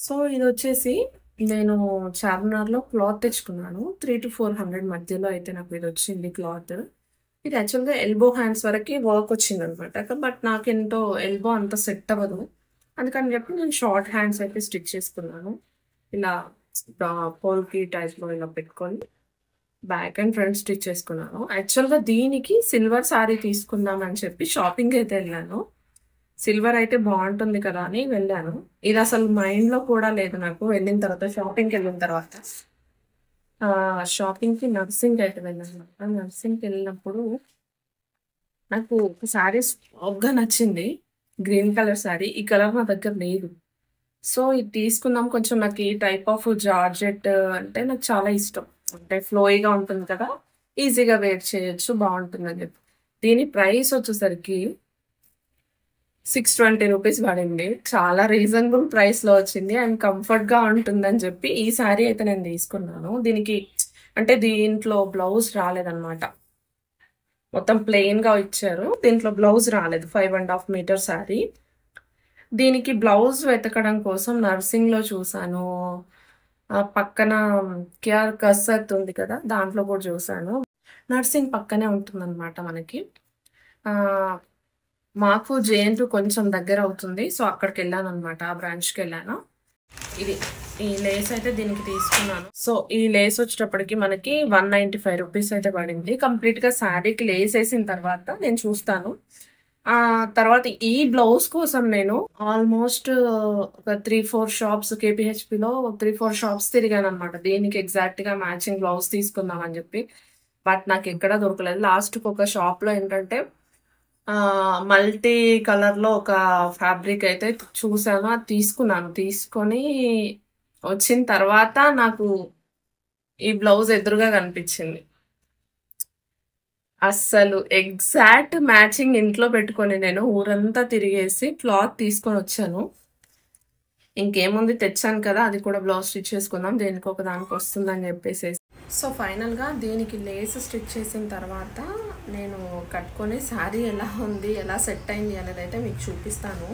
So ఇదొచ్చేసి నేను చార్మినార్‌లో cloth తెచ్చుకున్నాను. 300-400 మధ్యలో అయితే నాకు ఇదొచ్చింది క్లాత్. ఇది యాక్చువల్‌గా ఎల్బో హ్యాండ్స్ వరకి వర్క్ వచ్చిందనమాట. బట్ నాకేంటో ఎల్బో అంత సెట్ అవ్వదు. అందుకని చెప్పి నేను షార్ట్ హ్యాండ్స్ అయితే స్టిచ్ చేసుకున్నాను. ఇలా పోల్కి టైప్‌లో ఇలా పెట్టుకొని బ్యాక్ అండ్ ఫ్రంట్ స్టిచ్ చేసుకున్నాను. యాక్చువల్‌గా దీనికి సిల్వర్ సారీ తీసుకుందాం అని చెప్పి షాపింగ్‌కైతే వెళ్ళాను. సిల్వర్ అయితే బావుంటుంది కదా అని వెళ్ళాను. ఇదసలు మైండ్‌లో కూడా లేదు నాకు. వెళ్ళిన తర్వాత షాపింగ్‌కెళ్ళిన తర్వాత. షాపింగ్‌కి నర్సింగ్‌కయితే వెళ్ళాననమాట. నర్సింగ్‌కెళ్ళినప్పుడు నాకు ఒక శారీ స్టాక్‌గా నచ్చింది. Green colour sari. ఈ కలర్ నా దగ్గర లేదు. సో, ఇది తీసుకుందాం కొంచెం నాకు ఈ టైప్ ఆఫ్ జార్జెట్ అంటే నాకు చాలా ఇష్టం. అంటే ఫ్లోయిగా ఉంటుంది కదా! ఈజీగా వేర్ చేయొచ్చు బావుంటుందని చెప్పి. దీని ప్రైస్ వచ్చేసరికి ₹620 పడింది. చాలా రీజనబుల్ ప్రైస్‌లో వచ్చింది. అండ్ కంఫర్ట్‌గా ఉంటుందని చెప్పి ఈ శారీ అయితే నేను తీసుకున్నాను. దీనికి అంటే దీంట్లో బ్లౌజ్ రాలేదనమాట. మొత్తం ప్లెయిన్‌గా ఇచ్చారు. దీంట్లో బ్లౌజ్ రాలేదు. 5½ మీటర్ శారీ. దీనికి బ్లౌజ్ వెతకడం కోసం నర్సింగ్‌లో చూసాను. పక్కన కేఆర్ కసరత్ ఉంది కదా! దాంట్లో కూడా చూసాను. నర్సింగ్ పక్కనే ఉంటుందనమాట మనకి. ఆహ్, మాకు జేఎన్2 కొంచెం దగ్గరవుతుంది. సో, అక్కడికెళ్ళాననమాట. ఆ బ్రాంచ్‌కెళ్ళాను. ఇది ఈ లేస్ అయితే దీనికి తీసుకున్నాను. సో, ఈ లేస్ వచ్చేటప్పటికి మనకి ₹195 అయితే పడింది. కంప్లీట్‌గా శారీకి లేసేసిన తర్వాత నేను చూస్తాను. తర్వాత ఈ బ్లౌజ్ కోసం నేను ఆల్మోస్ట్ ఒక 3, 4 షాప్స్ కేపీహెచ్‌పిలో 3, 4 షాప్స్ తిరిగాననమాట. దీనికి ఎగ్జాక్ట్‌గా మ్యాచింగ్ బ్లౌజ్ తీసుకుందాం అని చెప్పి. బట్ నాకెక్కడా దొరకలేదు. లాస్ట్‌కి ఒక షాప్‌లో ఏంటంటే మల్టీ కలర్‌లో ఒక ఫ్యాబ్రిక్ అయితే చూసాను. అది తీసుకున్నాను. తీసుకొని వచ్చిన తర్వాత నాకు ఈ బ్లౌజ్ ఎదురుగా కనిపించింది. అస్సలు ఎగ్జాక్ట్ మ్యాచింగ్ ఇంట్లో పెట్టుకొని నేను ఊరంతా తిరిగేసి క్లాత్ తీసుకొనొచ్చాను. ఇంకేముంది తెచ్చాను కదా! అది కూడా బ్లౌజ్ స్టిచ్ చేసుకుందాం. దేనికొక దానికి వస్తుందని చెప్పేసేసి. సో, ఫైనల్‌గా దీనికి లేస్ స్టిచ్ చేసిన తర్వాత నేను కట్టుకొని శారీ ఎలా ఉంది, ఎలా సెట్ అయింది అనేదైతే మీకు చూపిస్తాను.